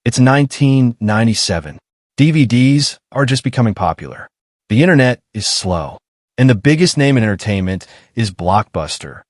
It's 1997. DVDs are just becoming popular. The internet is slow. And the biggest name in entertainment is Blockbuster,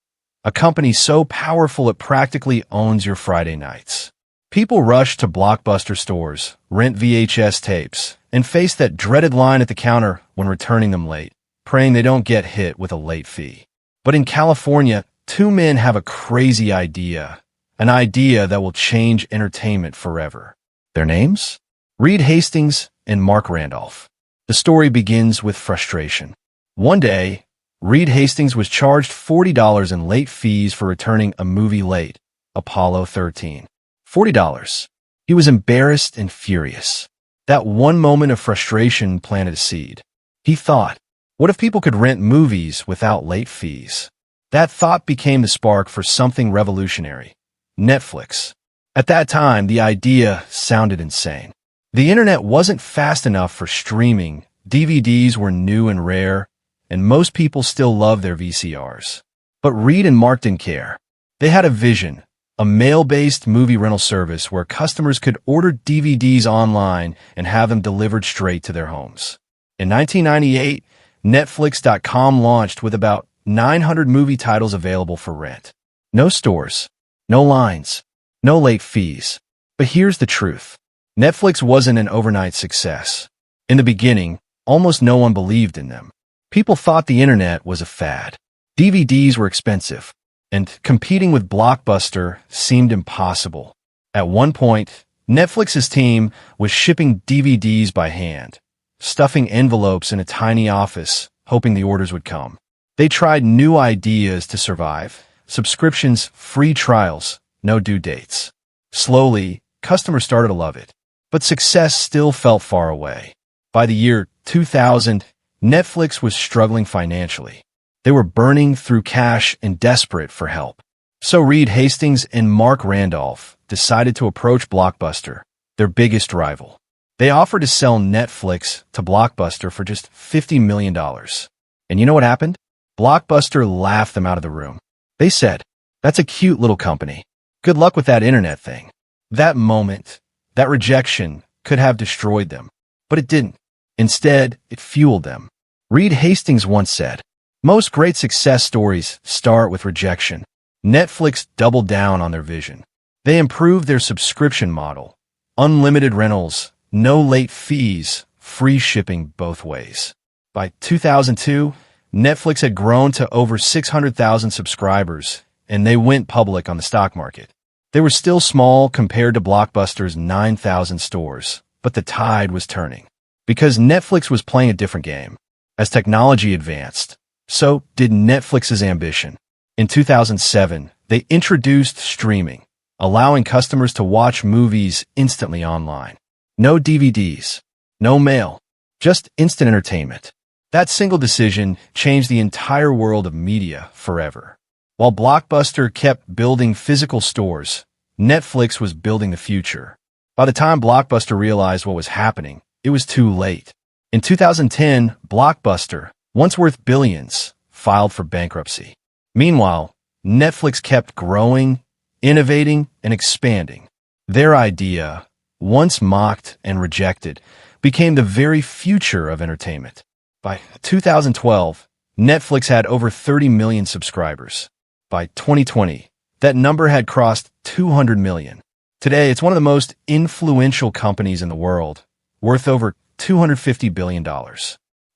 a company so powerful it practically owns your Friday nights. People rush to Blockbuster stores, rent VHS tapes, and face that dreaded line at the counter when returning them late, praying they don't get hit with a late fee. But in California, two men have a crazy idea, an idea that will change entertainment forever. Their names? Reed Hastings and Marc Randolph. The story begins with frustration. One day, Reed Hastings was charged $40 in late fees for returning a movie late, Apollo 13. $40. He was embarrassed and furious. That one moment of frustration planted a seed. He thought, what if people could rent movies without late fees? That thought became the spark for something revolutionary: Netflix. At that time, the idea sounded insane. The internet wasn't fast enough for streaming, DVDs were new and rare, and most people still loved their VCRs. But Reed and Marc didn't care. They had a vision, a mail-based movie rental service where customers could order DVDs online and have them delivered straight to their homes. In 1998, Netflix.com launched with about 900 movie titles available for rent. No stores, no lines, no late fees. But here's the truth. Netflix wasn't an overnight success. In the beginning, almost no one believed in them. People thought the internet was a fad. DVDs were expensive, and competing with Blockbuster seemed impossible. At one point, Netflix's team was shipping DVDs by hand, stuffing envelopes in a tiny office, hoping the orders would come. They tried new ideas to survive: subscriptions, free trials, no due dates. Slowly, customers started to love it. But success still felt far away. By the year 2000, Netflix was struggling financially. They were burning through cash and desperate for help. So Reed Hastings and Marc Randolph decided to approach Blockbuster, their biggest rival. They offered to sell Netflix to Blockbuster for just $50 million. And you know what happened? Blockbuster laughed them out of the room. They said, "That's a cute little company. Good luck with that internet thing." That moment, that rejection, could have destroyed them. But it didn't. Instead, it fueled them. Reed Hastings once said, "Most great success stories start with rejection." Netflix doubled down on their vision. They improved their subscription model. Unlimited rentals, no late fees, free shipping both ways. By 2002, Netflix had grown to over 600,000 subscribers, and they went public on the stock market. They were still small compared to Blockbuster's 9,000 stores, but the tide was turning. Because Netflix was playing a different game. As technology advanced, so did Netflix's ambition. In 2007, they introduced streaming, allowing customers to watch movies instantly online. No DVDs, no mail, just instant entertainment. That single decision changed the entire world of media forever. While Blockbuster kept building physical stores, Netflix was building the future. By the time Blockbuster realized what was happening, it was too late. In 2010, Blockbuster, once worth billions, filed for bankruptcy. Meanwhile, Netflix kept growing, innovating, and expanding. Their idea, once mocked and rejected, became the very future of entertainment. By 2012, Netflix had over 30 million subscribers. By 2020, that number had crossed 200 million. Today, it's one of the most influential companies in the world, worth over $250 billion.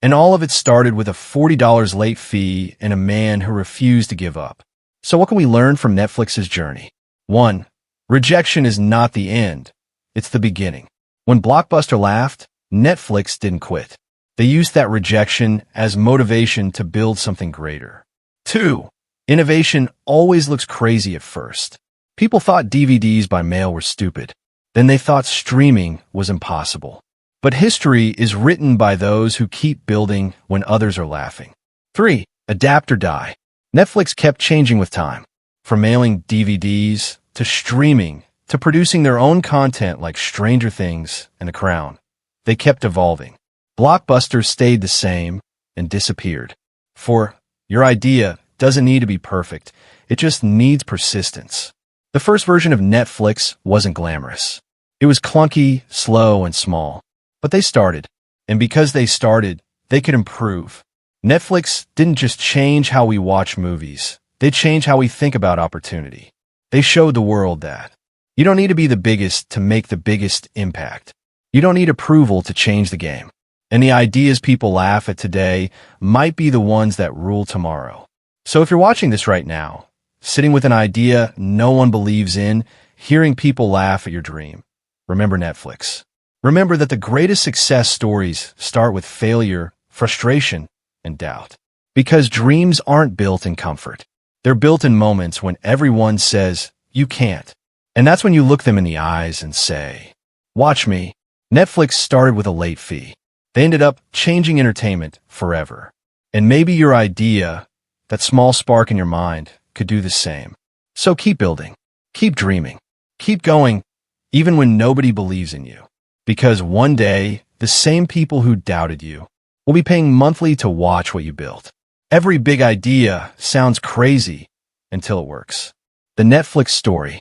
And all of it started with a $40 late fee and a man who refused to give up. So what can we learn from Netflix's journey? 1. Rejection is not the end. It's the beginning. When Blockbuster laughed, Netflix didn't quit. They used that rejection as motivation to build something greater. 2. Innovation always looks crazy at first. People thought DVDs by mail were stupid. Then they thought streaming was impossible. But history is written by those who keep building when others are laughing. 3. Adapt or die. Netflix kept changing with time. From mailing DVDs, to streaming, to producing their own content like Stranger Things and The Crown. They kept evolving. Blockbuster stayed the same and disappeared. 4. Your idea doesn't need to be perfect. It just needs persistence. The first version of Netflix wasn't glamorous. It was clunky, slow, and small. But they started. And because they started, they could improve. Netflix didn't just change how we watch movies. They changed how we think about opportunity. They showed the world that you don't need to be the biggest to make the biggest impact. You don't need approval to change the game. And the ideas people laugh at today might be the ones that rule tomorrow. So if you're watching this right now, sitting with an idea no one believes in, hearing people laugh at your dream, remember Netflix. Remember that the greatest success stories start with failure, frustration, and doubt. Because dreams aren't built in comfort. They're built in moments when everyone says, you can't. And that's when you look them in the eyes and say, watch me. Netflix started with a late fee. They ended up changing entertainment forever. And maybe your idea, that small spark in your mind, could do the same. So keep building, keep dreaming, keep going, even when nobody believes in you. Because one day, the same people who doubted you will be paying monthly to watch what you built. Every big idea sounds crazy until it works. The Netflix story.